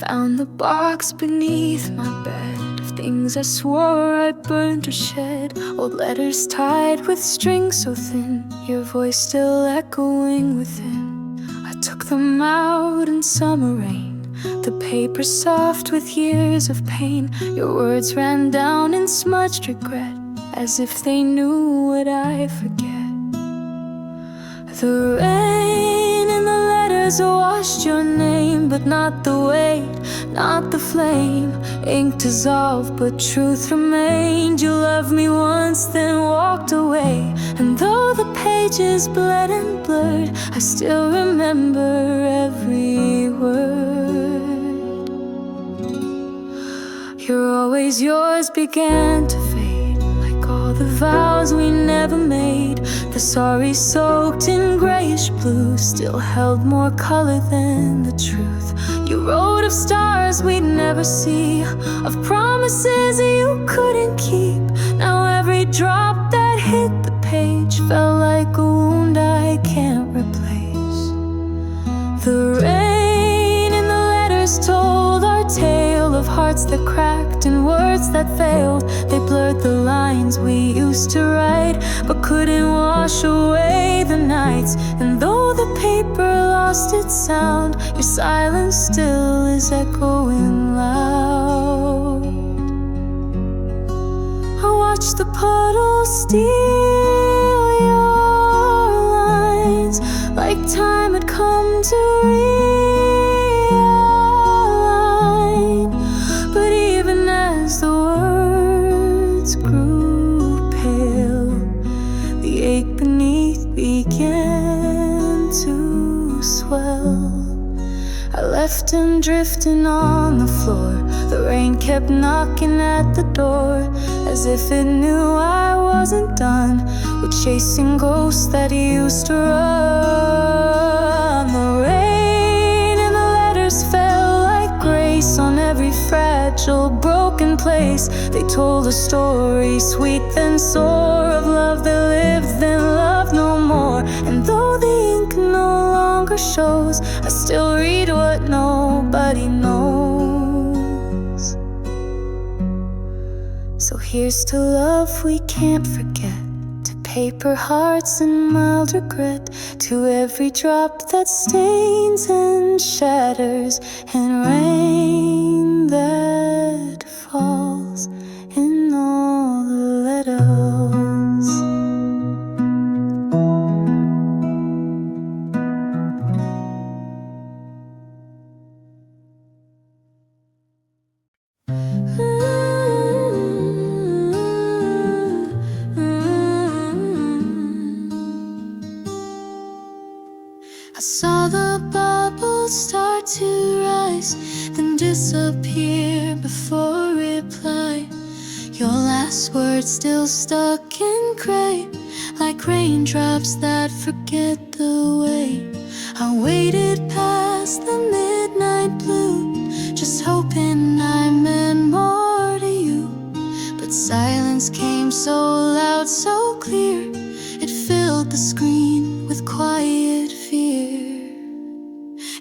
Found the box beneath my bed of things I swore I burned or shed. Old letters tied with strings so thin, your voice still echoing within. I took them out in summer rain, the paper soft with years of pain. Your words ran down in smudged regret, as if they knew what I forget. The rain in the letters washed your name, but not the weight, not the flame. Ink dissolved, but truth remained. You loved me once, then walked away. And though the pages bled and blurred, I still remember every word. You're always yours began to fade, like all the vows we never made. The sorry soaked in grayish blue still held more color than the truth. You wrote of stars we'd never see, of promises you couldn't keep. Now every drop that hit the page felt like a wound I can't replace. The rain in the letters told our tale of hearts that cracked and words that failed. They blurred the lines we used to write, but couldn't wash away the nights. And though the paper lost its sound, your silence still is echoing loud. I watch the puddles steal your lines, like time had come to realign. But even as the words grew pale, the ache beneath began to swell. I left him drifting on the floor. The rain kept knocking at the door, as if it knew I wasn't done with chasing ghosts that used to run. The rain and the letters fell like grace on every fragile, broken place. They told a story sweet then sore, of love that lived then loved no more. And though the ink no longer shows, I still read what nobody knows. So here's to love we can't forget, to paper hearts and mild regret, to every drop that stains and shatters, and rain that falls in all the letters. I saw the bubbles start to rise, then disappear before reply. Your last words still stuck in gray, like raindrops that forget the way. I waited past the midnight blue, just hoping I meant more to you. But silence came so loud, so clear, it filled the screen with quiet fear.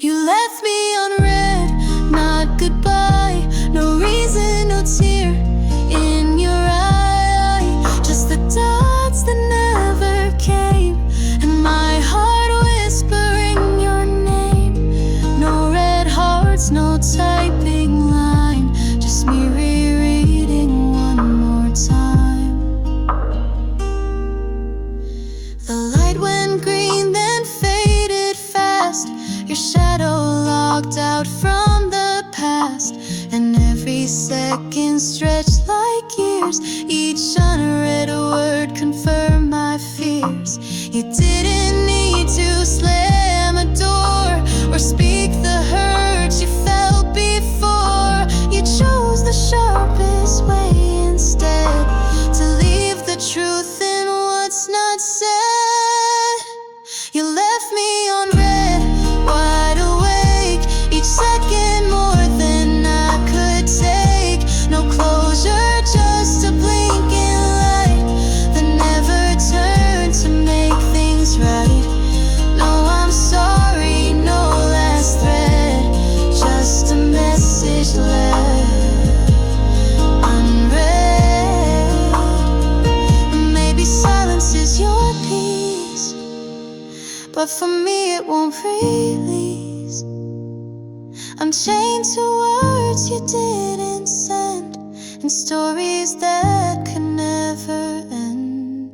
You left me unread, not goodbye, no reason, no tear in your eye, just the dots that never came, and my heart whispering your name. No red hearts, no typing line, just me rereading one more time. The light went green, then faded fast. Your shadow logged out from the past, and every second stretched like years. Each unread word confirmed my fears. You didn't need to slam a door or speak the hurt you felt before. You chose the sharpest way instead, to leave the truth in what's not said. You left me unread, wide awake, each second more than I could take. No closure, just a blinking light that never turned to make things right. No, I'm sorry, no last thread, just a mess but for me it won't release. I'm chained to words you didn't send, and stories that could never end.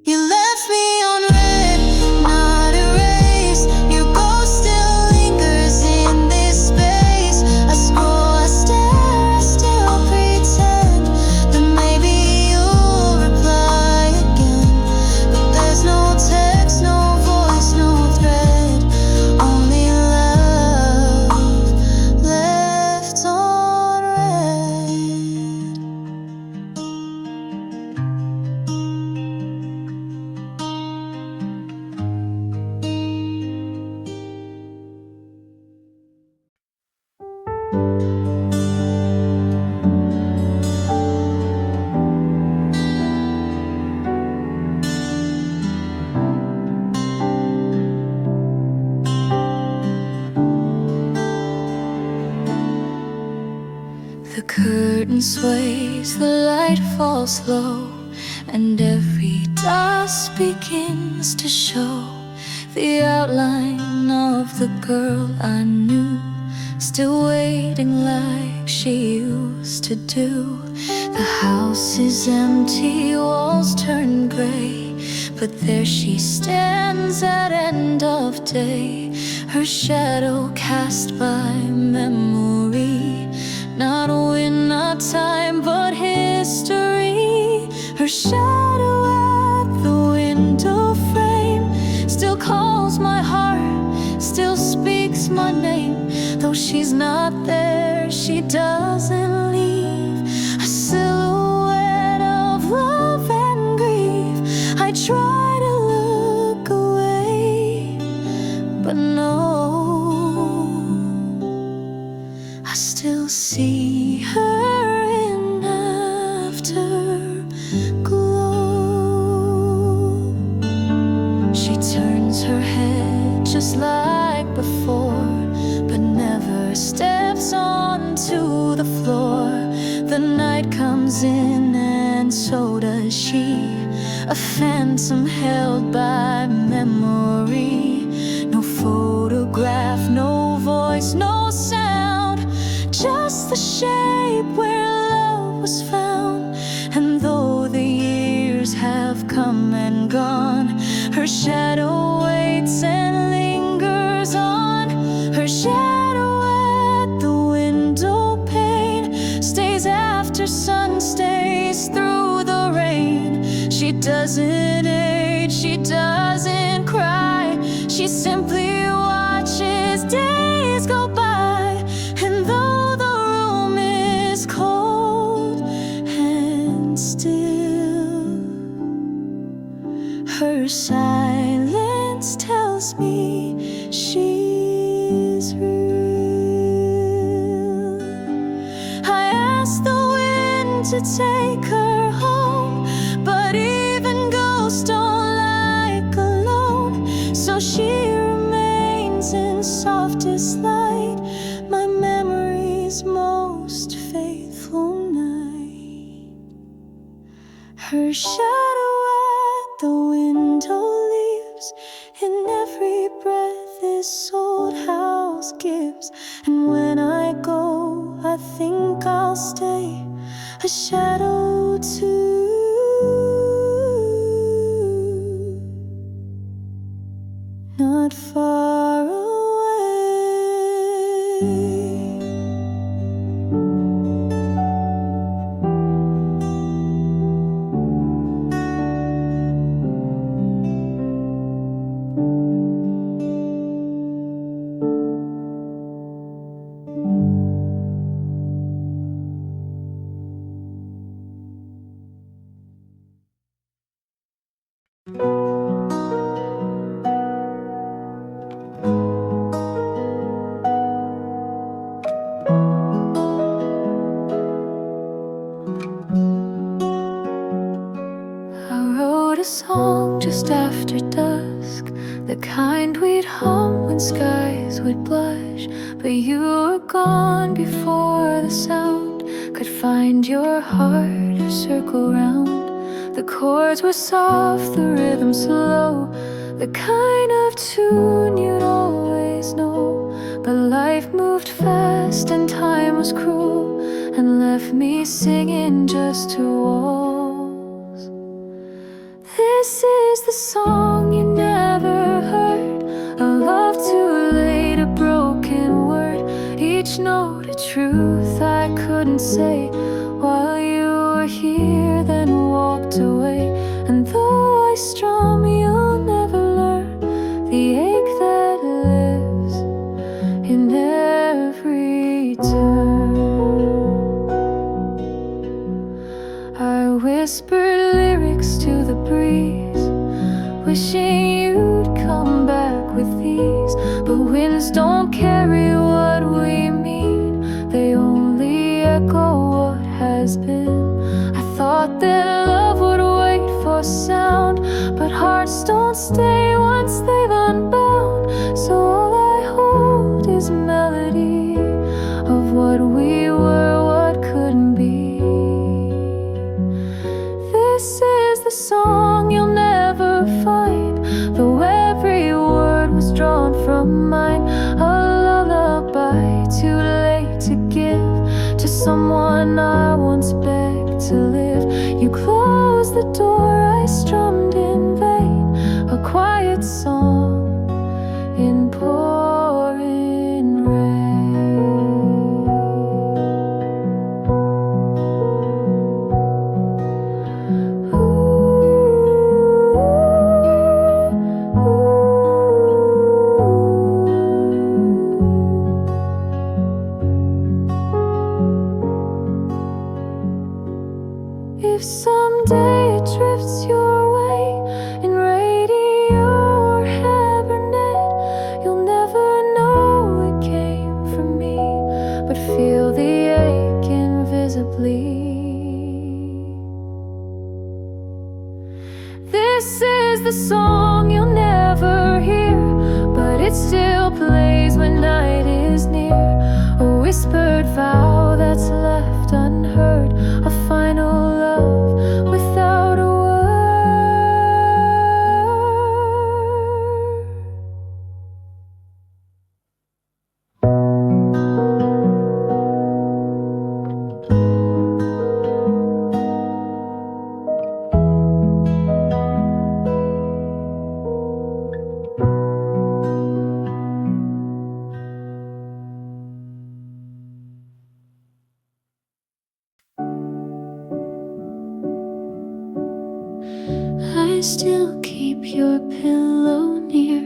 You left me on red, not erased. Your ghost still lingers in this space. I scroll, I stare, I still pretend that maybe you'll reply again. But there's no text, no voice, no thread, only love left on red. The curtain sways, the light falls low, and every dust begins to show the outline of the girl I knew, still waiting like she used to do. The house is empty, walls turn gray, but there she stands at end of day, her shadow cast by memory. Not a wind, not time, but history. Her shadow at the window frame still calls my heart, still speaks my name. Though she's not there, she doesn't leave. A silhouette of love and grief. I try to look away, but no, I still see her in afterglow. She turns her head just like before, but never steps onto the floor. The night comes in and so does she, a phantom held by memory. No photograph, no voice, no sound, just the shape where love was found. And though the years have come and gone, her shadow waits and lingers on. Her shadow at the window pane stays after sun, stays through the rain. She doesn't age, she doesn't cry, she simply watches days go by. And though the room is cold and still, her silence tells me she's real. I ask the wind to take her home, but even ghosts don't like alone. So she remains in softest light, my memory's most faithful night. Her shadow at the window leaves in every breath this old house gives. And when I go, I think I'll stay a shadow too, not far away. A song just after dusk, the kind we'd hum when skies would blush. But you were gone before the sound could find your heart or circle round. The chords were soft, the rhythm slow, the kind of tune you'd always know. But life moved fast and time was cruel, and left me singing just to walls. This is the song you never heard, a love too late, a broken word, each note a truth I couldn't say while you were here, then walked away. And though I strum, you'll never learn the ache that lives in every turn. I whispered lyrics to the breeze, wishing you'd come back with these. But winds don't carry what we mean, they only echo what has been. I thought that love would wait for sound, but hearts don't stay once they've unbound. So all I hold is melody of what we were, what couldn't be. This is the song you'll never find, though every word was drawn from mine. A lullaby too late to give to someone I once begged to live. You closed the door, I strummed in vain, a quiet song in pouring rain. If someday it drifts your way in radio or Habernet, you'll never know it came from me, but feel the ache invisibly. This is the song you'll never hear, but it still plays when night is near. A whispered vow that's left unheard, a final love without a word. I still keep your pillow near,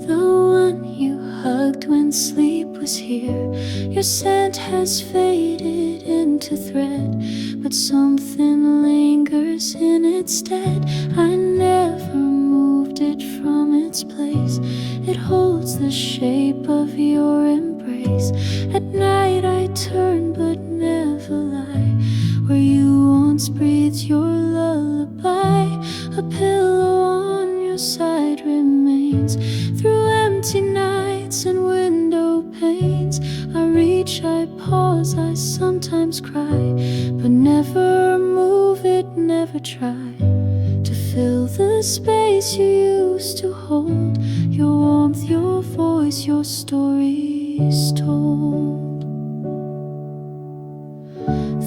the one you hugged when sleep was here. Your scent has faded into thread, but something lingers in its stead. I never moved it from its place, it holds the shape of your embrace. At night I turn but never lie, where you once breathed your lullaby. A pillow on your side remains through empty nights and window panes. I reach, I pause, I sometimes cry, but never move it, never try to fill the space you used to hold. Your warmth, your voice, your stories told.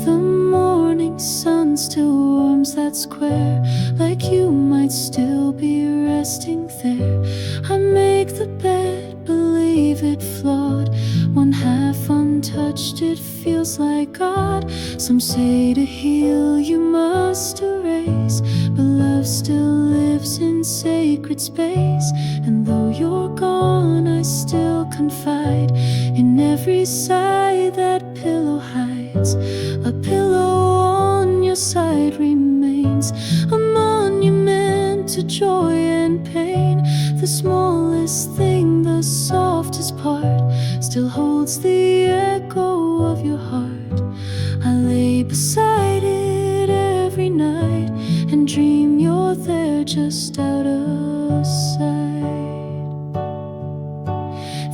The morning sun still warms that square, like you might still be resting there. I make the bed, believe it flawed, one half untouched, it feels like God. Some say to heal you must erase, but love still lives in sacred space. And though you're gone, I still confide in every sigh that pillow hides. A pillow on your side remains a monument to joy and pain. The smallest thing, the softest part, still holds the echo of your heart. I lay beside it every night and dream you're there just out of sight.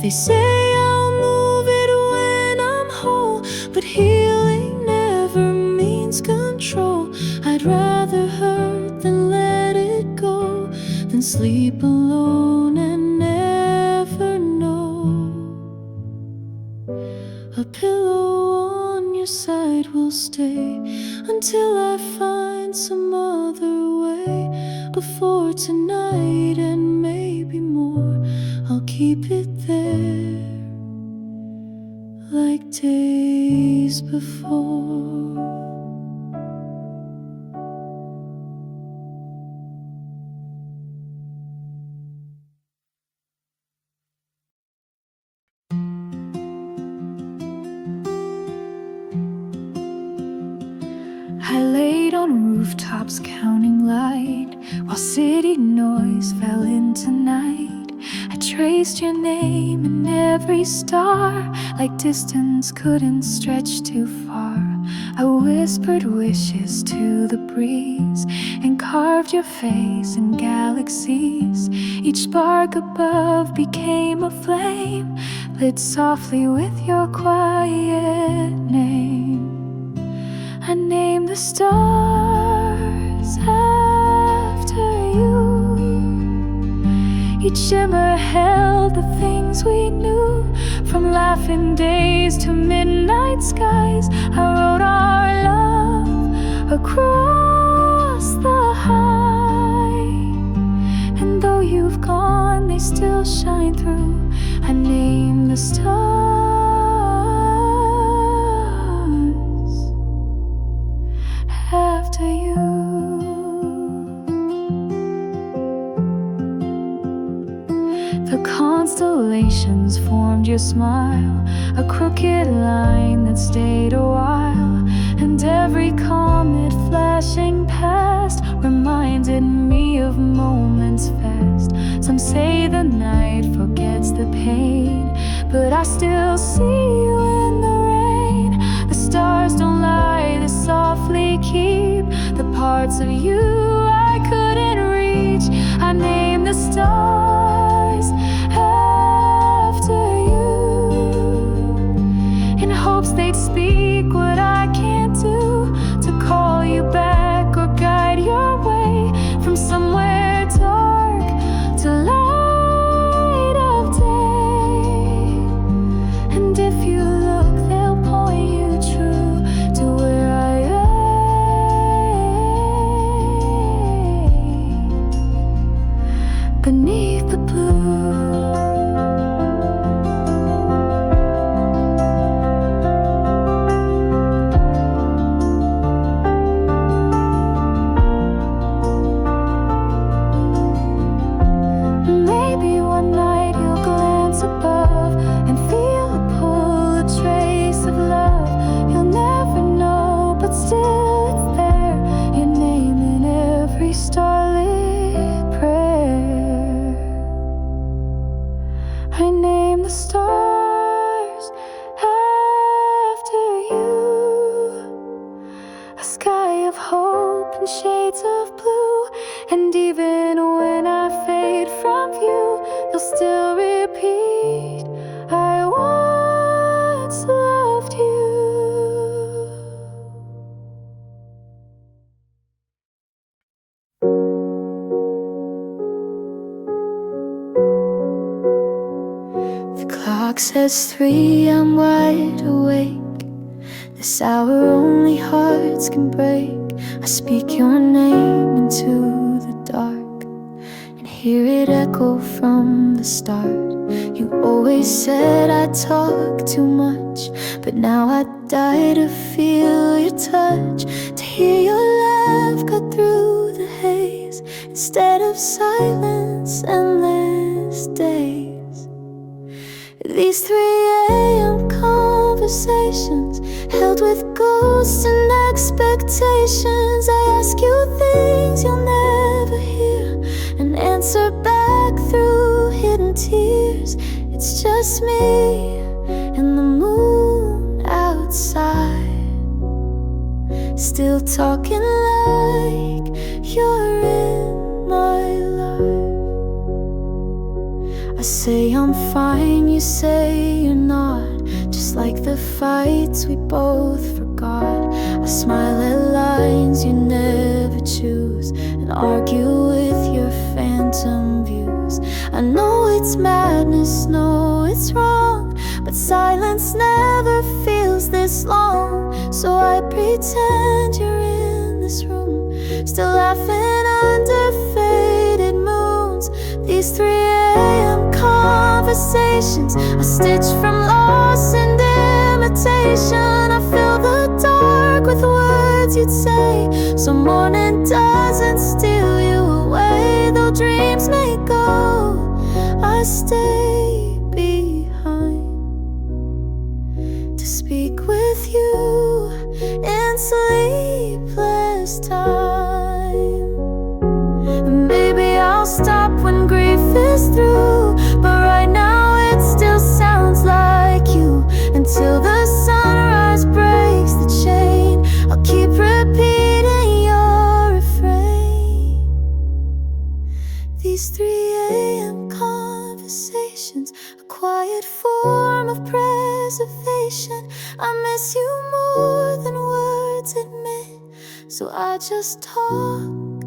They say I'll move it when I'm whole, but healing never means control. I'd rather hurt than let it go, than sleep alone and never know. A pillow on your side will stay until I find some other way. Before tonight and maybe more, I'll keep it there like days before. I laid on rooftops counting light while city noise fell into night. I traced your name in every star, like distance couldn't stretch too far. I whispered wishes to the breeze and carved your face in galaxies. Each spark above became a flame, lit softly with your quiet name. I named the stars after you. Each shimmer held the things we knew, from laughing days to midnight skies. I wrote our love across the high, and though you've gone, they still shine through. I named the stars after you. The constellations formed your smile, a crooked line that stayed a while. And every comet flashing past reminded me of moments fast. Some say the night forgets the pain, but I still see you in the rain. The stars don't lie, they softly keep the parts of you I couldn't reach. I named the stars after you, in hopes they'd speak what I can't do, to call you back or guide your way from somewhere dark to light of day. And if you look, they'll point you true to where I am beneath the blue. Maybe one night you'll glance above and feel a pull, a trace of love. You'll never know, but still it's there, your name in every starlit prayer. I name the stars after you, a sky of hope and shades of blue. And even when I fade from view, you'll still repeat, I once loved you. The clock says 3, I'm wide awake. This hour only hearts can break. I speak your name into the dark and hear it echo from the start. You always said I talk too much, but now I die to feel your touch, to hear your laugh cut through the haze. Instead of silence, endless days. These 3 a.m. conversations held with ghosts and expectations. I ask you things you'll never hear and answer back through hidden tears. It's just me and the moon outside, still talking like you're in my life. I say I'm fine, you say you're not. Just like the fights we both forgot. I smile at lines you never choose and argue with your fans mountain views. I know it's madness, know it's wrong, but silence never feels this long. So I pretend you're in this room, still laughing under faded moons. These 3 a.m. conversations, a stitch from loss and imitation. I fill the dark with words you'd say, so morning doesn't steal you away. Though dreams may go, I stay behind to speak with you in sleepless time. And maybe I'll stop when grief is through, but right now it still sounds like you. Until the sunrise breaks the chain, I'll keep repeating your refrain. These 3 a.m. conversations, a quiet form of preservation. I miss you more than words admit, so I just talk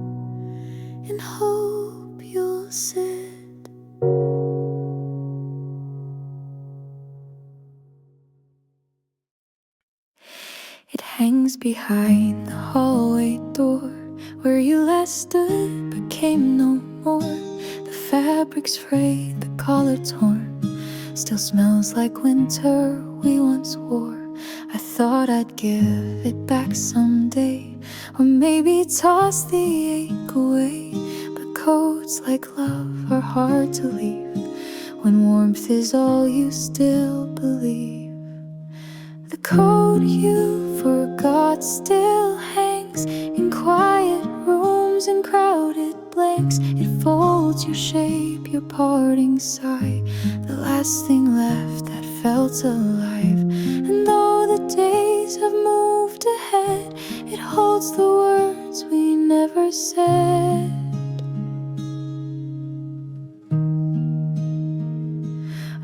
and hope you'll sit. It hangs behind the hallway door, where you last stood but came no more. The fabric's frayed, the collar torn, still smells like winter we once wore. I thought I'd give it back someday, or maybe toss the ache away. But coats like love are hard to leave when warmth is all you still believe. The coat you forgot still hangs in quiet rooms and crowded blanks. It folds your shape, your parting sigh, the last thing left that felt alive. And though the days have moved ahead, it holds the words we never said.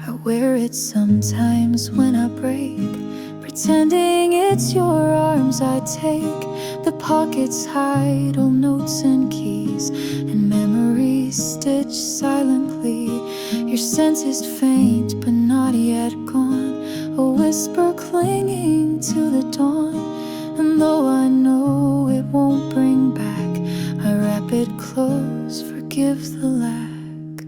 I wear it sometimes when I break, pretending it's your arms I take. The pockets hide old notes and keys, and memories stitched silently. Your sense is faint but not yet gone, a whisper clinging to the dawn. And though I know it won't bring back, I wrap it close, forgive the lack.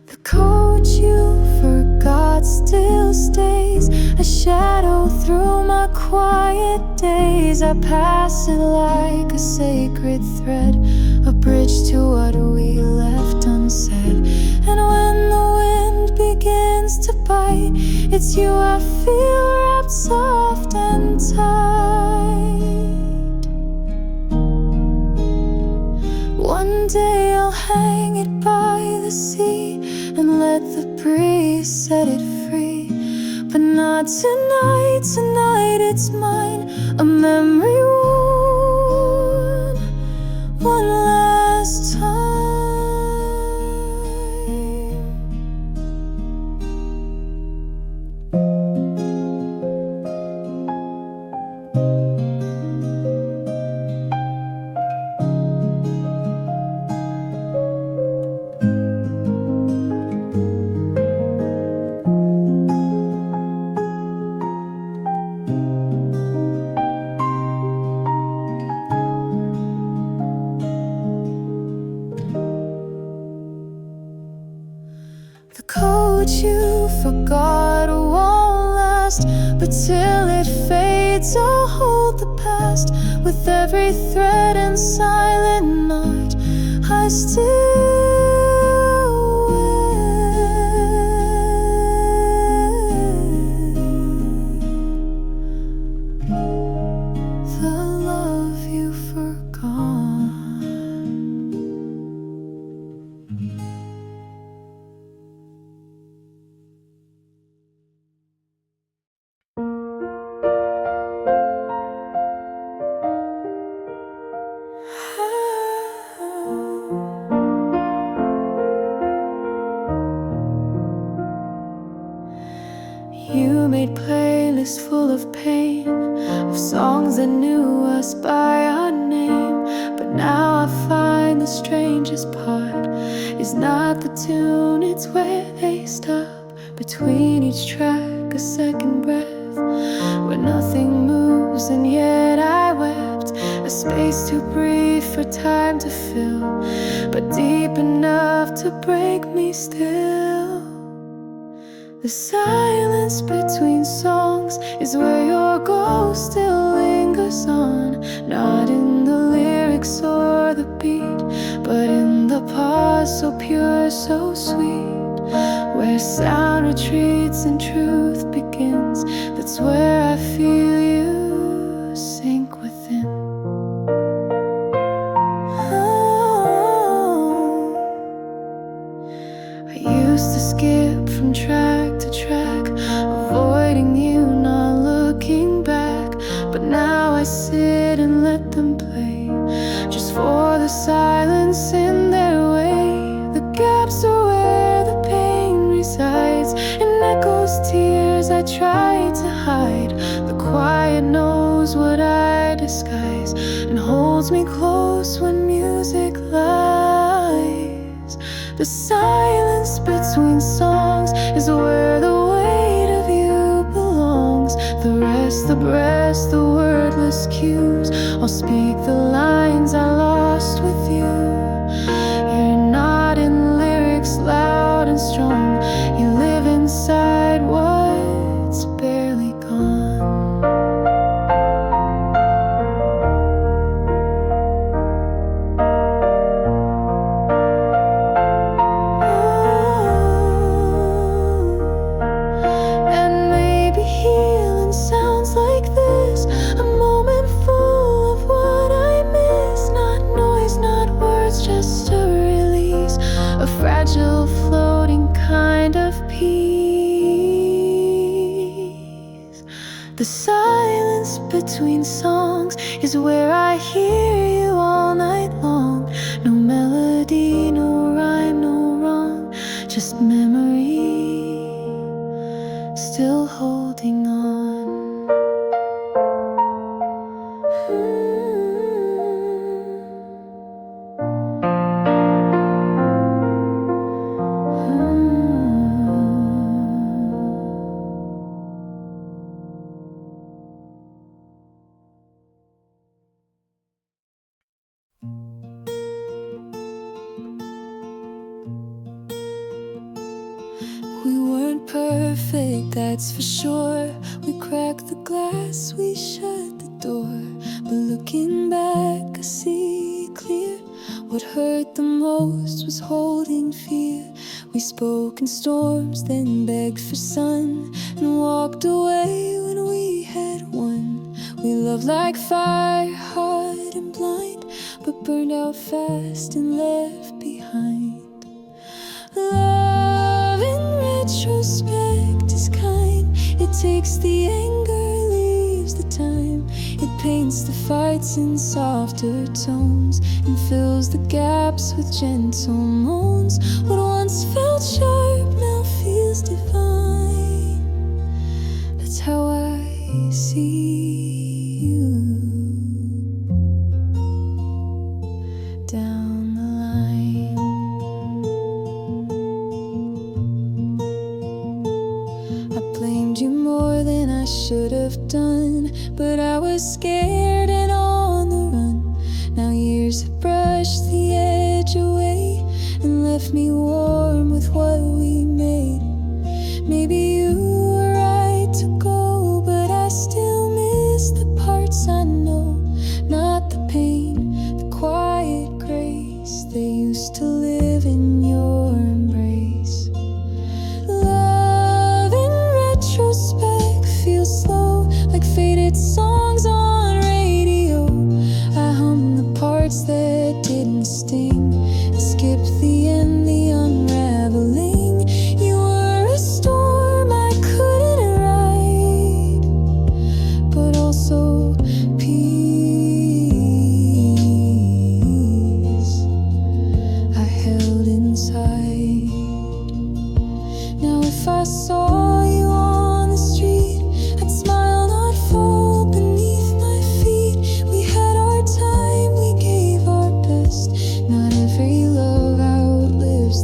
The coat you forgot still stays, a shadow through my quiet days. I pass it like a sacred thread, a bridge to what we left unsaid. And when the wind begins to bite, it's you I feel wrapped soft and tight. One day I'll hang it by the sea and let the breeze set it free. But not tonight, tonight it's mine, a memory worn one last time. The coat you forgot won't last, but till it fades I'll hold the past. With every thread and silent knot I still wear the love you forgot. You made playlists full of pain, of songs that knew us by our name. But now I find the strangest part is not the tune, it's where they stop. Between each track, a second breath, where nothing moves and yet I wept. A space too brief for time to fill, but deep enough to break me still. The silence between songs is where your ghost still lingers on. Not in the lyrics or the beat, but in the pause, so pure, so sweet. Where sound retreats and truth begins, that's where I feel you sink within. Oh, I used to skip from track to track, avoiding you, not looking back. But now I sit and let them play, just for the silence in their way. The gaps are where the pain resides, and echoes tears I try to hide. The quiet knows what I disguise, and holds me close when music lies. The silence between songs is where the weight of you belongs. The rest, the breast, the wordless cues, I'll speak the lines I lost with you. You're not in lyrics loud and strong, you live inside what's barely gone. And maybe healing sounds like this, a moment full of what I miss. Not noise, not words, just a release, a fragile floating kind of peace. The silence between songs is where I hear you all night long. No melody, no rhyme, no wrong, just memory still holding on. We weren't perfect, that's for sure. We cracked the glass, we shut the door. But looking back, I see clear. What hurt the most was holding fear. We spoke in storms, then begged for sun, and walked away when we had won. We loved like fire, hot and blind, but burned out fast and left behind. Love in retrospect is kind. It takes the anger, leaves the time. It paints the fights in softer tones, and fills the gaps with gentle moans. What once felt sharp now feels divine. That's how I see you. Down the line, I blamed you more than I should have done, but I was scared and on the run. Now years have brushed the edge away and left me warm with what we made. Maybe you were right to go, but I still miss the parts I know. Not the pain, the quiet grace that used to live in your embrace. Love in retrospect feels slow, like faded songs on radio. I hum the parts that didn't sting, and skip the end, the unraveling. You were a storm I couldn't ride, but also peace I held inside. Now if I saw you on the street, I'd smile, not fall beneath my feet. We had our time, we gave our best. Not every love outlives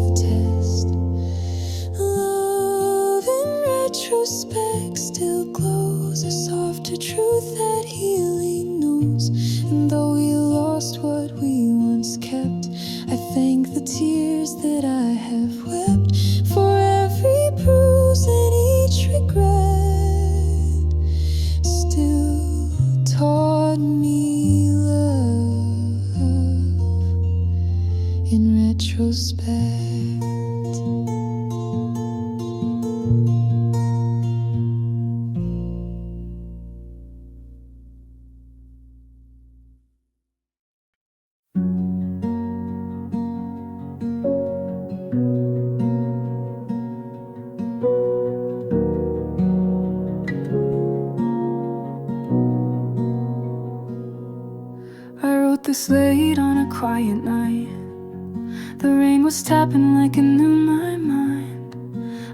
was late on a quiet night. The rain was tapping like it knew my mind.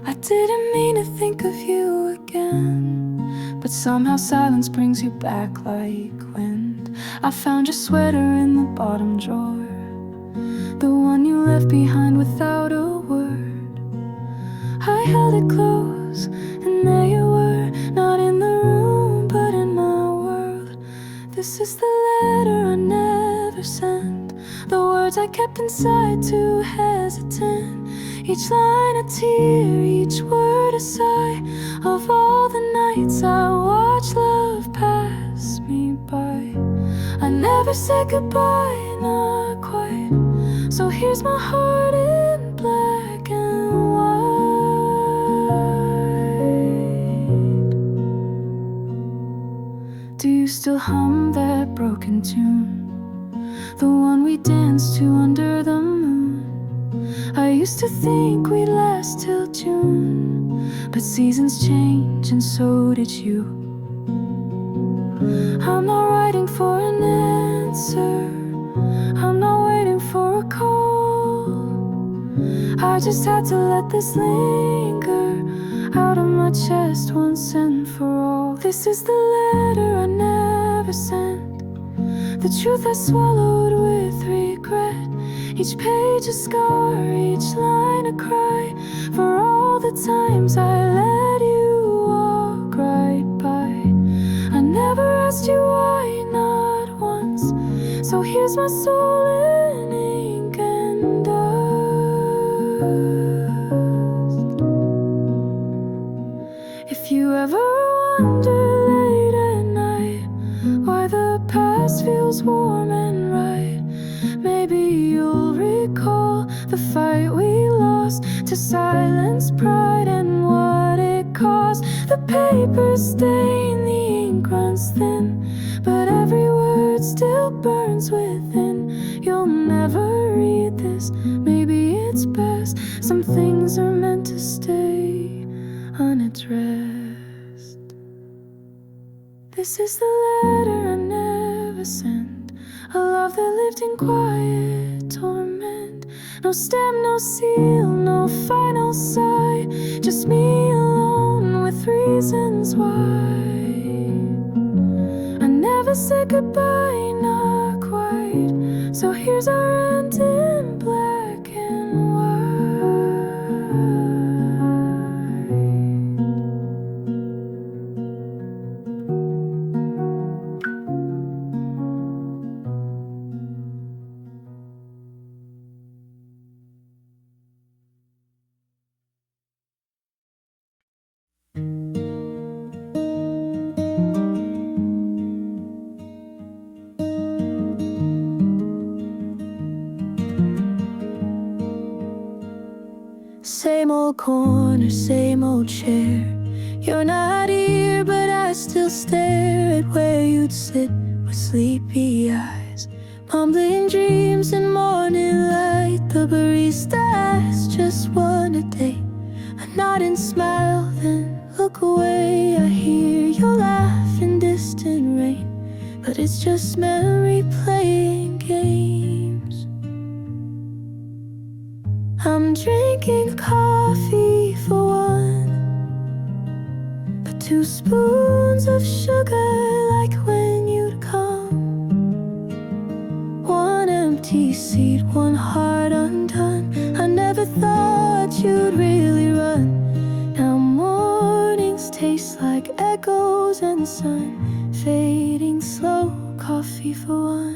I didn't mean to think of you again, but somehow silence brings you back like wind. I found your sweater in the bottom drawer, the one you left behind without a word. I held it close, and there you were, not in the room, but in my world. This is the letter I never sent, the words I kept inside too hesitant. Each line a tear, each word a sigh, of all the nights I watched love pass me by. I never said goodbye, not quite, so here's my heart in black and white. Do you still hum that broken tune, the one we danced to under the moon? I used to think we'd last till June, but seasons change and so did you. I'm not writing for an answer, I'm not waiting for a call. I just had to let this linger out of my chest once and for all. This is the letter I never sent, the truth I swallowed with regret. Each page a scar, each line a cry, for all the times I let you walk right by. I never asked you why, not once, so here's my soul in ink and dust. If you ever wonder late at night why the past feels warm and right, maybe you'll recall the fight we lost to silence pride and what it cost. The paper stained, the ink runs thin, but every word still burns within. You'll never read this, maybe it's best. Some things are meant to stay unaddressed. This is the letter I never sent, a love that lived in quiet torment. No stem, no seal, no final sigh, just me alone with reasons why. I never said goodbye, not quite, so here's our end in black and same old corner, same old chair. You're not here, but I still stare at where you'd sit with sleepy eyes, mumbling dreams in morning light. The barista asks just one a day, a nod and smile, then look away. I hear your laugh in distant rain, but it's just memory playing games. I'm drinking coffee for one, but 2 spoons of sugar like when you'd come. 1 empty seat, 1 heart undone. I never thought you'd really run. Now mornings taste like echoes and sun, fading slow, coffee for one.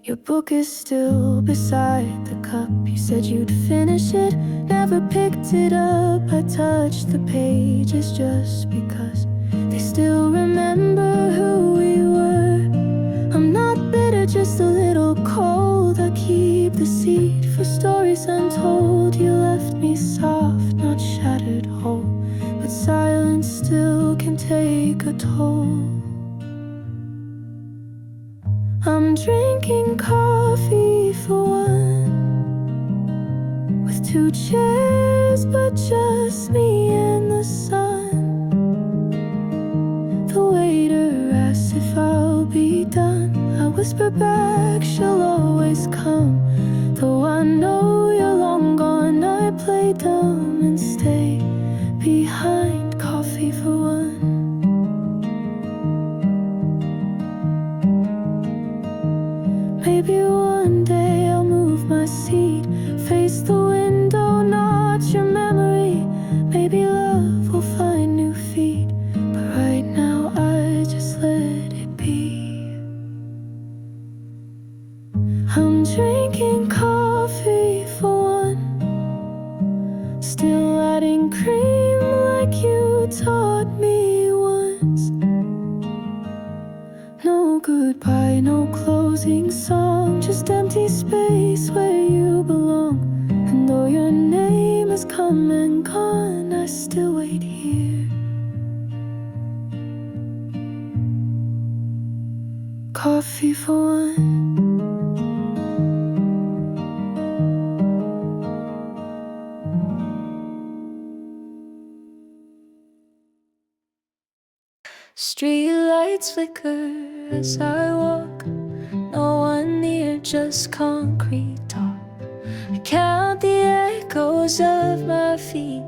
Your book is still beside the cup. You said you'd finish it, never picked it up. I touched the pages just because they still remember who we were. I'm not bitter, just a little cold. I keep the seed for stories untold. You left me soft, not shattered whole, but silence still can take a toll. I'm drinking coffee for one, with 2 chairs, but just me and the sun. The whisper back she'll always come. Though I know you're long gone, I play dumb and stay behind. Coffee for one. Maybe one day I'll move my seat, face the window, not your memory. Maybe love will find new feet, but right now I just let it be. I'm drinking coffee for one, still adding cream like you taught me once. No goodbye, no closing song, just empty space where you belong. And though your name has come and gone, I still wait here. Coffee for one. Street lights flicker as I walk, no one near, just concrete talk. I count the echoes of my feet,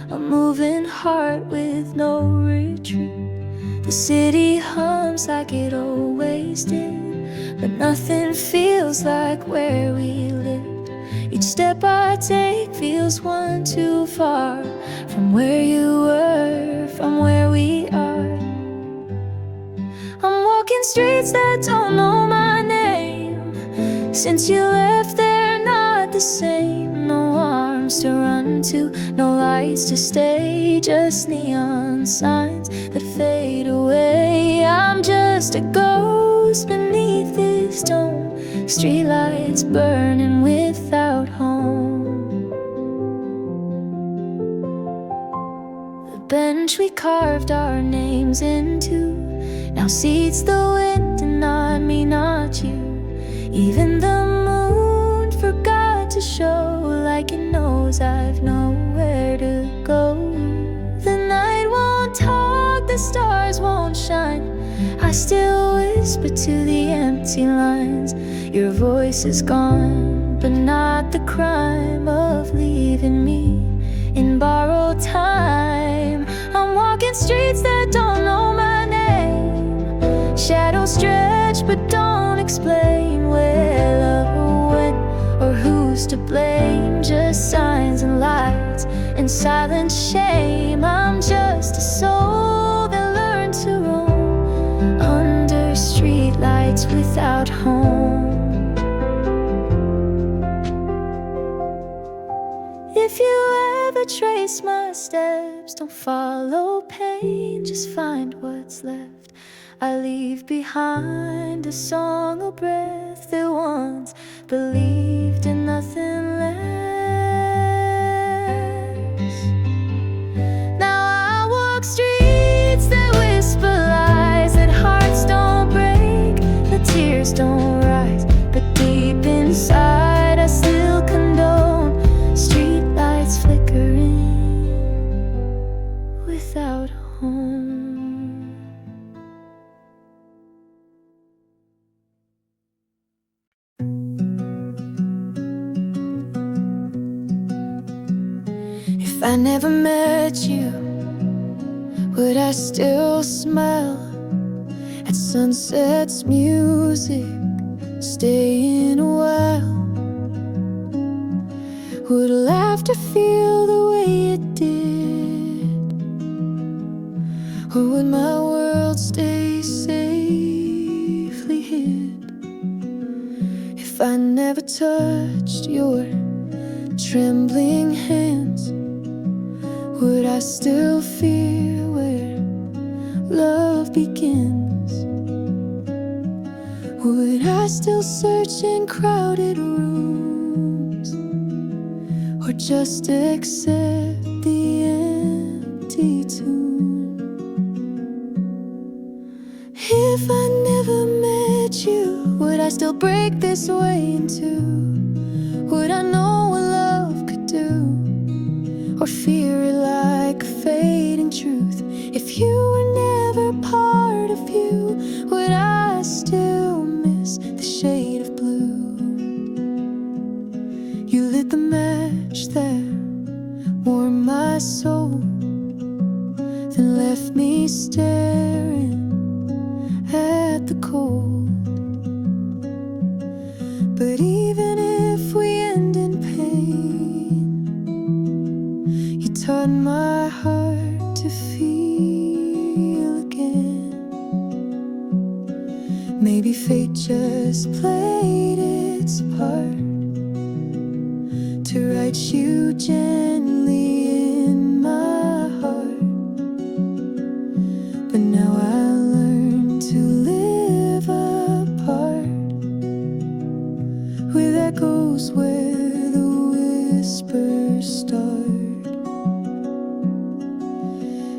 a moving heart with no retreat. The city hums like it always did, but nothing feels like where we lived. Each step I take feels one too far from where you were, from where we are. I'm walking streets that don't know my name. Since you left, they're not the same. No arms to run to, no lights to stay, just neon signs that fade away. I'm just a ghost beneath this dome, streetlights burning without home. The bench we carved our names into now seats the wind, and not me, not you. Even the moon forgot to show, like it knows I've nowhere to go. The night won't talk, the stars won't shine. I still whisper to the empty lines. Your voice is gone, but not the crime of leaving me in borrowed time. I'm walking streets that don't know my name. Shadows stretch but don't explain where love went or who's to blame. Just signs and lights and silent shame. I'm just a soul that learned to roam under street lights without home. If you ever trace my steps, don't follow pain, just find what's left. I leave behind a song, a breath that once believed in nothing less. Now I walk streets that whisper lies, that hearts don't break, that tears don't rise, but deep inside I still condone street lights flickering without home. If I never met you, would I still smile at sunset's music, staying a while? Would laughter feel the way it did, or would my world stay safely hid? If I never touched your trembling hands, would I still fear where love begins? Would I still search in crowded rooms, or just accept the empty tune? If I never met you, would I still break this way in two? Would I know what love could do, or fear it like a fading truth? If you were never part of you, would I still miss universe played its part to write you gently in my heart. But now I learn to live apart with echoes where the whispers start.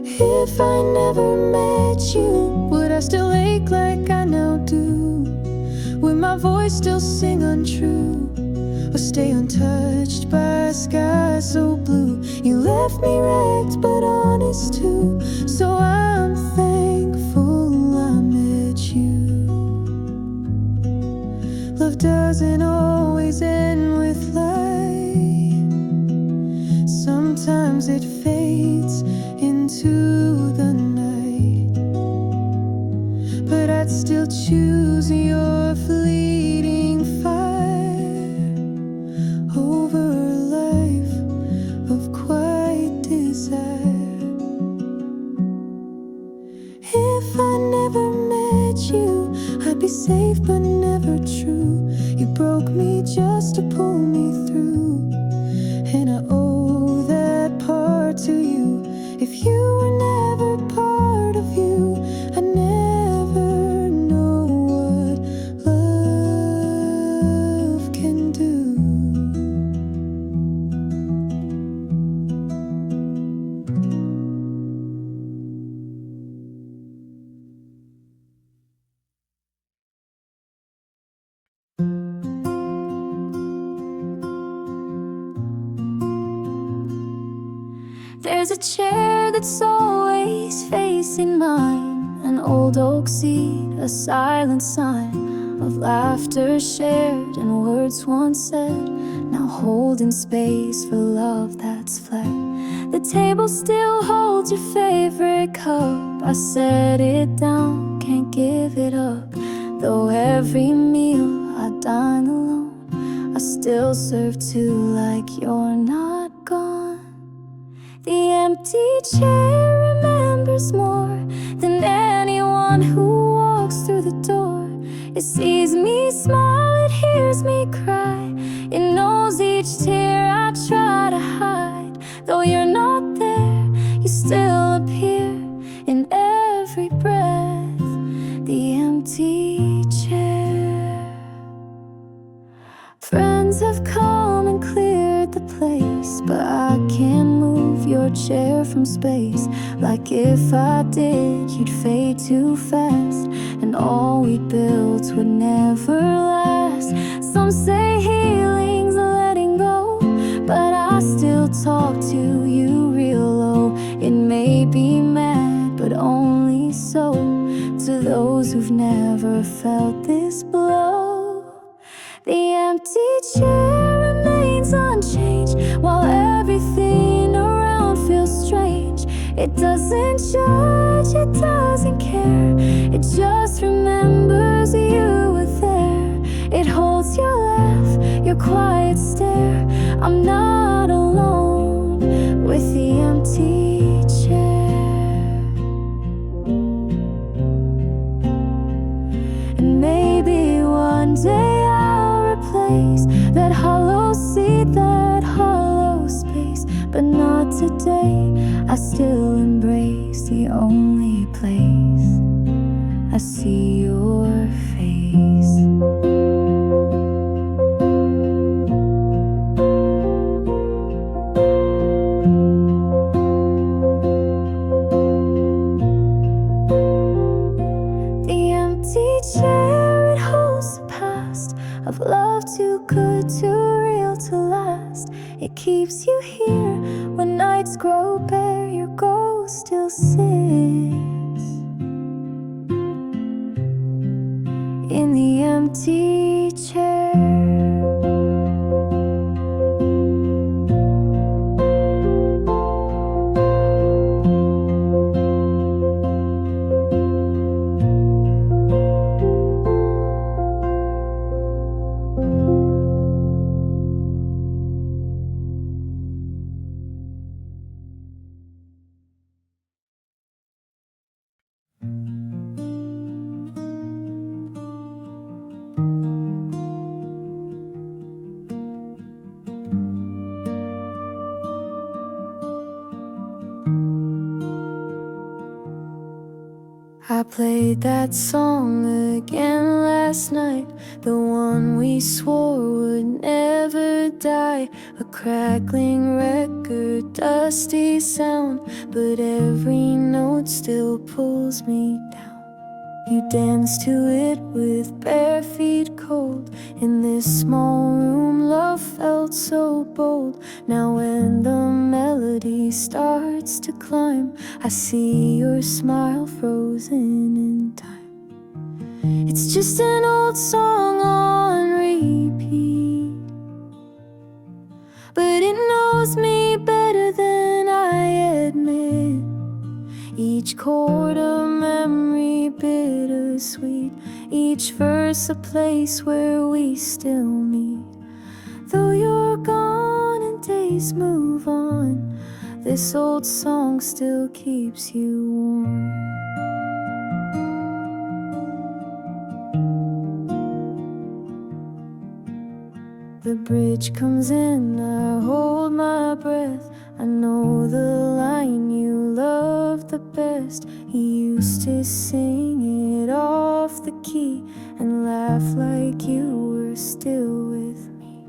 If I never met you, would I still ache like I now do? Would my voice still sing untrue, or stay untouched by a sky so blue? You left me wrecked but honest too, so I'm thankful I met you. Love doesn't always end with light. Sometimes it fades into the night, but I'd still choose your fleeting fire over a life of quiet desire. If I never met you, I'd be safe but never true. You broke me just to pull me through, and I owe that part to you. If you were never part of you, I never know what love can do. There's a chair that's always facing mine, an old oak seat, a silent sign of laughter shared and words once said, now holding space for love that's fled. The table still holds your favorite cup. I set it down, can't give it up. Though every meal I dine alone, I still serve two like you're not gone. The empty chair remembers more than anyone who walks through the door. It sees me smile, it hears me cry. It knows each tear I try to hide. Though you're not there, you still appear in every breath. The empty chair. Friends have come and cleared the place, but I can't move your chair from space. Like if I did, you'd fade too fast, and all we built would never last. Some say healing's letting go, but I still talk to you real low. It may be mad, but only so, to those who've never felt this blow. The empty chair remains unchanged, while everything around feels strange. It doesn't judge, it doesn't care. It just remembers you were there. It holds your laugh, your quiet stare. I'm not alone with the empty chair. And maybe one day that hollow seat, that hollow space, but not today. I still embrace the only place I see your face. The empty chair, it holds the past of love too good, too real to last. It keeps you here when nights grow bare. Your ghost still sits in the empty chair. played that song again last night, the one we swore would never die. A crackling record, dusty sound, but every note still pulls me down. You danced to it with bare feet cold. In this small room, love felt so bold. Now when the melody starts to climb, I see your smile frozen in time. It's just an old song on repeat, but it knows me better than I admit. Each chord a memory bittersweet, each verse a place where we still meet. Though you're gone and days move on, this old song still keeps you warm. The bridge comes in, I hold my breath. I know the line you loved the best. You used to sing it off the key and laugh like you were still with me.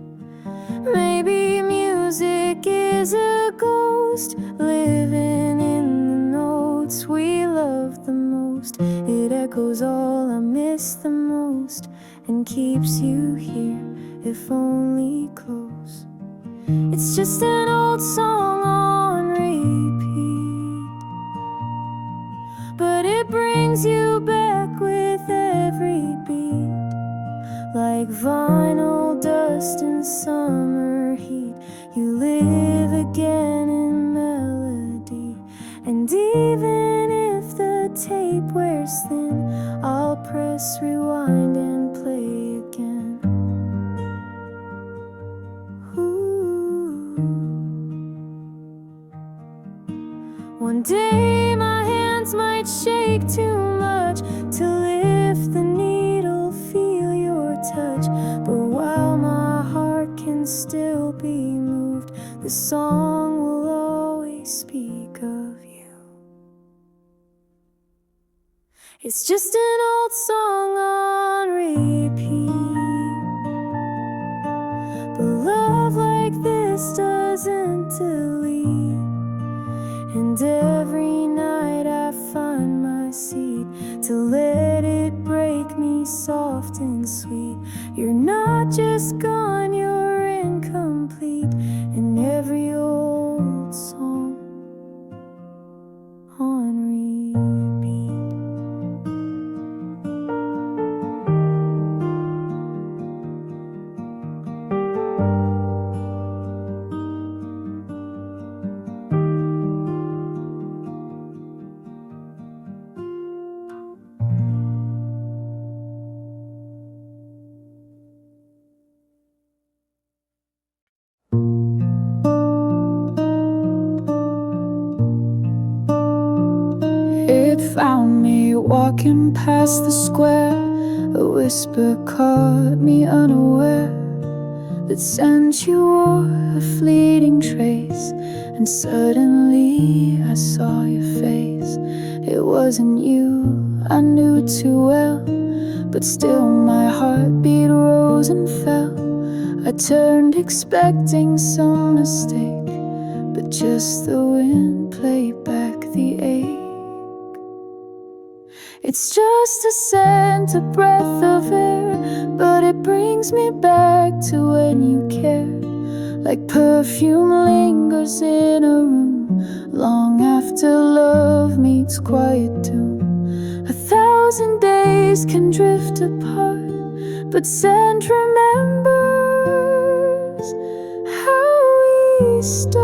Maybe music is a ghost living in the notes we love the most. It echoes all I miss the most and keeps you here, if only close. It's just an old song on repeat, but it brings you back with every beat. Like vinyl dust in summer heat, you live again in melody. And even if the tape wears thin, I'll press rewind and play again. One day my hands might shake too much to lift the needle, feel your touch. But while my heart can still be moved, the song will always speak of you. It's just an old song on repeat, but love like this doesn't delete. And every night I find my seat to let it break me soft and sweet. You're not just gone, you're incomplete. In every old song on repeat. Found me walking past the square. A whisper caught me unaware that scent you wore a fleeting trace. And suddenly I saw your face. It wasn't you, I knew too well, but still my heartbeat rose and fell. I turned expecting some mistake, but just the wind played back the ache. It's just a scent, a breath of air, but it brings me back to when you cared. Like perfume lingers in a room long after love meets quiet doom. 1,000 days can drift apart, but scent remembers how we start.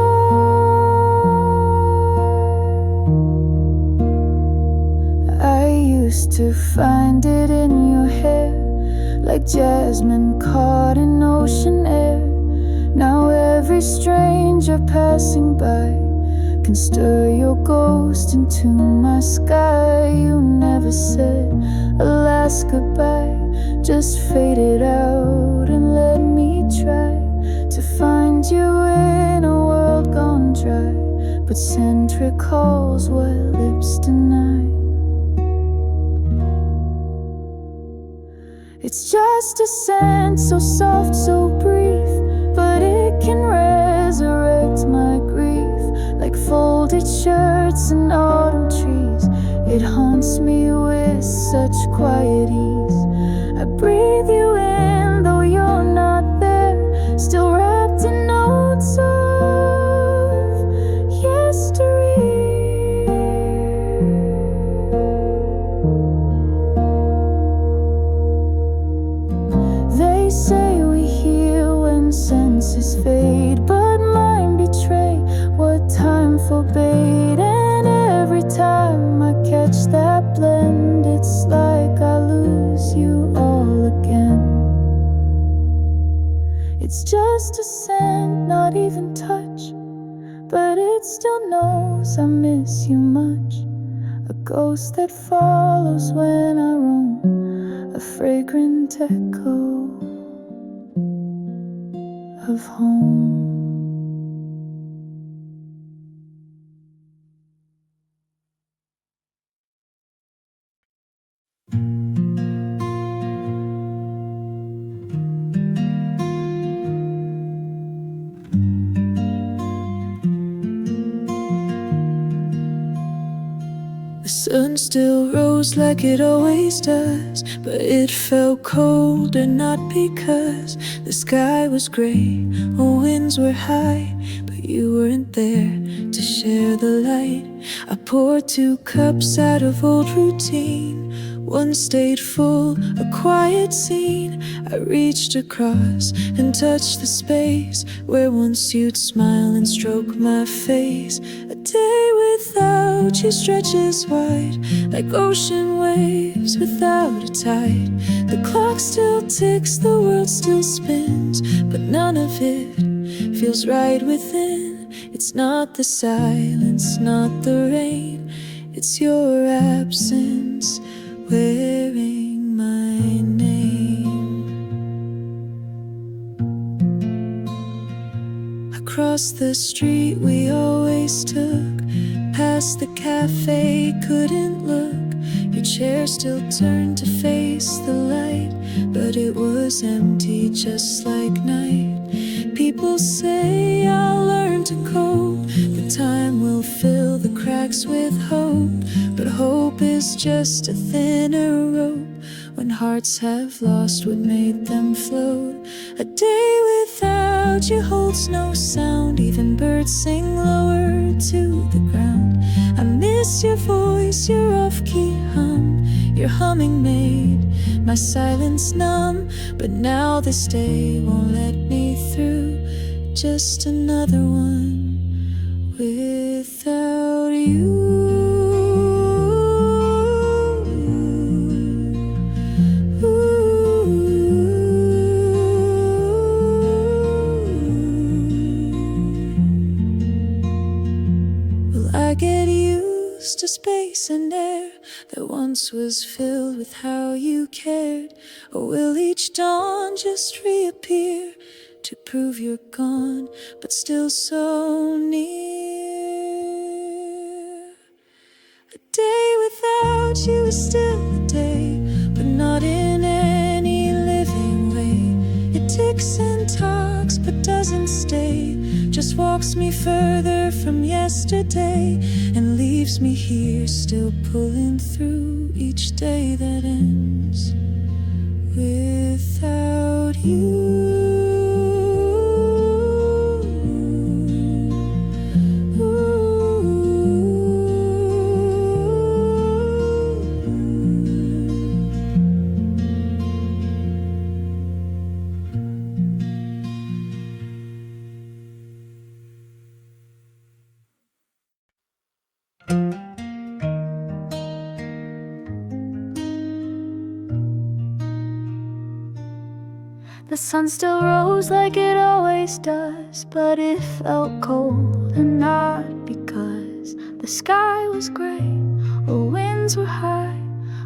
Used to find it in your hair, like jasmine caught in ocean air. Now every stranger passing by can stir your ghost into my sky. You never said a last goodbye, just faded out and let me try to find you in a world gone dry. But scent recalls what lips deny. It's just a scent, so soft, so brief, but it can resurrect my grief. Like folded shirts and autumn trees, it haunts me with such quiet ease. I breathe you in, though you're not there, still wrapped in notes of yesterday. They say we heal when senses fade, but mine betray what time forbade. And every time I catch that blend, it's like I lose you all again. It's just a scent, not even touch, but it still knows I miss you much. A ghost that follows when I roam, a fragrant echo of home. The sun still rose like it always does, but it felt colder, not because the sky was gray or winds were high, but you weren't there to share the light. I poured 2 cups out of old routine. One stayed full, a quiet scene. I reached across and touched the space where once you'd smile and stroke my face. A day without you stretches wide, like ocean waves without a tide. The clock still ticks, the world still spins, but none of it feels right within. It's not the silence, not the rain, it's your absence wearing my name. Across the street we always took, past the cafe, couldn't look. Your chair still turned to face the light, but it was empty just like night. People say I'll learn to cope, that time will fill the cracks with hope, but hope is just a thinner rope when hearts have lost what made them float. A day without you holds no sound, even birds sing lower to the ground. I miss your voice, your off-key hum, your humming made my silence numb. But now this day won't let me through, just another one without you. Will I get used to space and air that once was filled with how you cared? Or will each dawn just reappear to prove you're gone, but still so near? A day without you is still a day, but not in any living way. It ticks and talks, but doesn't stay, just walks me further from yesterday, and leaves me here still pulling through each day that ends without you. The sun still rose like it always does, but it felt cold, and not because the sky was gray or winds were high,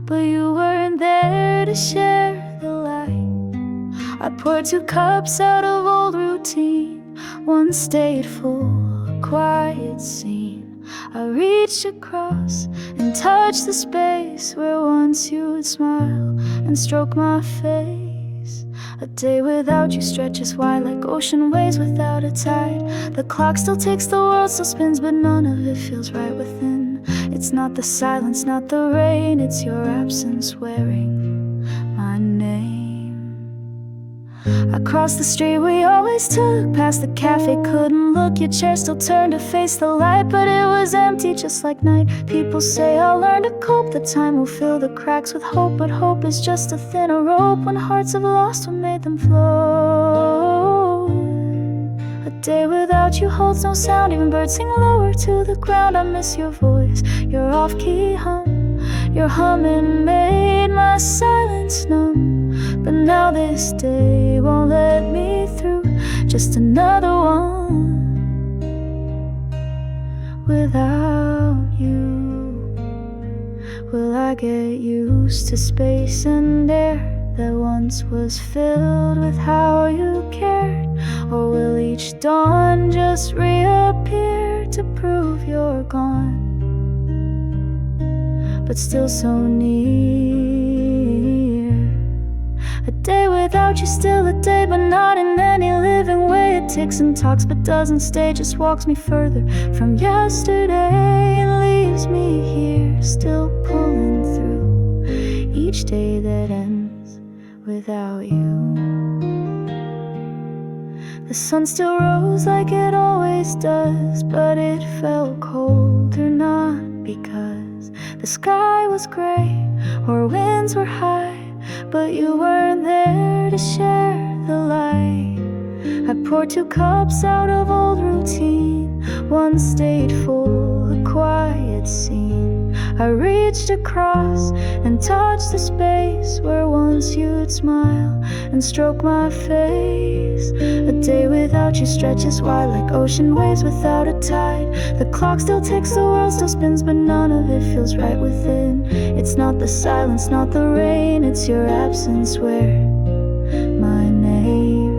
but you weren't there to share the light. I poured 2 cups out of old routine. One stayed full, a quiet scene. I reached across and touched the space where once you would smile and stroke my face. A day without you stretches wide like ocean waves without a tide. The clock still ticks, the world still spins, but none of it feels right within. It's not the silence, not the rain, it's your absence wearing my name. Across the street we always took, past the cafe, couldn't look. Your chair still turned to face the light, but it was empty just like night. People say I'll learn to cope, that time will fill the cracks with hope, but hope is just a thinner rope when hearts have lost what made them float. A day without you holds no sound, even birds sing lower to the ground. I miss your voice, your off-key hum, your humming made my silence numb. But now this day won't let me through, just another one without you. Will I get used to space and air that once was filled with how you cared? Or will each dawn just reappear to prove you're gone, but still so near? A day without you, still a day, but not in any living way. It ticks and talks but doesn't stay, just walks me further from yesterday and leaves me here, still pulling through each day that ends without you. The sun still rose like it always does, but it felt colder, not because the sky was gray or winds were high, but you weren't there to share the light. I poured 2 cups out of old routine, one stayed full, a quiet scene. I reached across and touched the space where once you'd smile and stroke my face. A day without you stretches wide like ocean waves without a tide. The clock still ticks, the world still spins, but none of it feels right within. It's not the silence, not the rain, it's your absence where my name.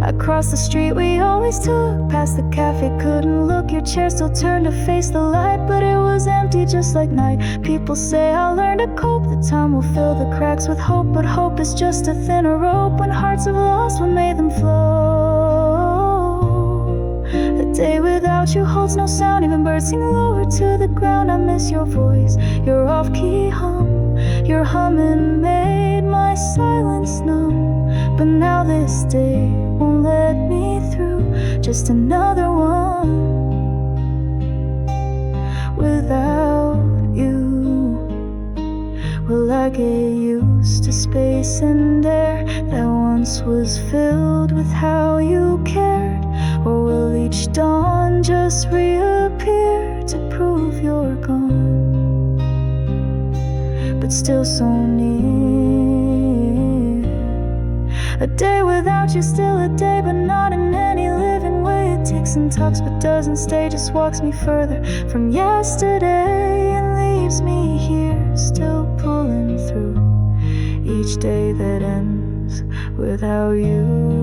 Across the street we always took, past the cafe, couldn't look. Your chair still turned to face the light, but it was empty just like night. People say I'll learn to cope, that time will fill the cracks with hope, but hope is just a thinner rope when hearts have lost what made them flow. A day without you holds no sound, even birds sing lower to the ground. I miss your voice, your off-key hum, your humming made my silence numb. But now this day won't let me through, just another one without you. Will I get used to space and air that once was filled with how you cared? Or will each dawn just reappear to prove you're gone, but still so near? A day without you, still a day, but not in any living way. It ticks and talks but doesn't stay, just walks me further from yesterday and leaves me here, still pulling through each day that ends without you.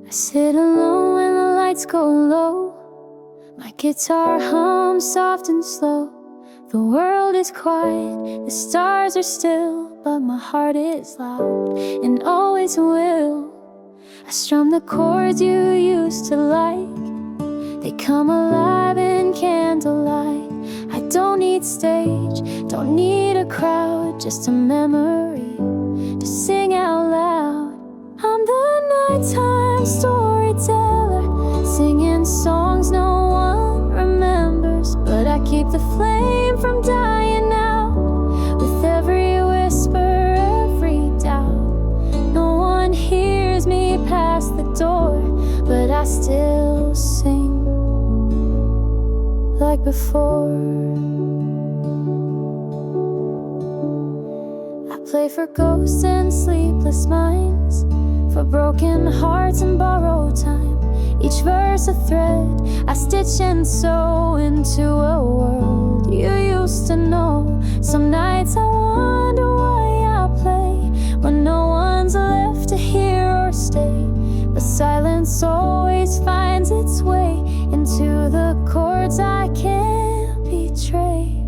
I sit alone when the lights go low, my guitar hums soft and slow. The world is quiet, the stars are still, but my heart is loud and always will. I strum the chords you used to like, they come alive in candlelight. I don't need stage, don't need a crowd, just a memory to sing out loud. I'm the nighttime storyteller, singing songs no one remembers, but I keep the flame from dying out with every whisper, every doubt. No one hears me past the door, but I still sing like before. I play for ghosts and sleepless minds, for broken hearts and borrowed time. Each verse a thread I stitch and sew into a world you used to know. Some nights I wonder why I play when no one's left to hear or stay. But silence always finds its way into the chords I can't betray.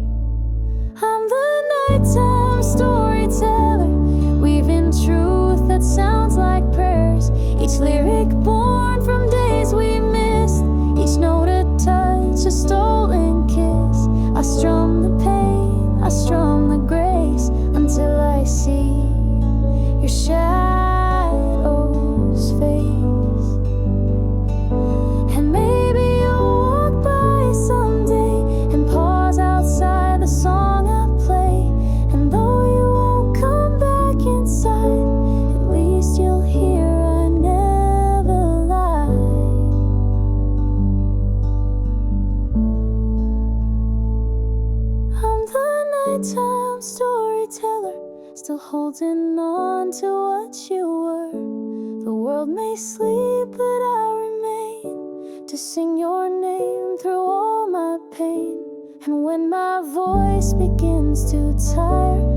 I'm the nighttime storyteller, weaving truth that sounds like prayers. Each lyric born from days we missed, each note a touch, a stolen kiss. I strum the pain, I strum the grace, until I see your shadow's face. And maybe you'll walk by someday and pause outside the song I play. And though you won't come back inside, at least you'll hear I never lied. I'm the nighttime storyteller, still holding on to what you were. The world may sleep, but I remain to sing your name through all my pain. And when my voice begins to tire,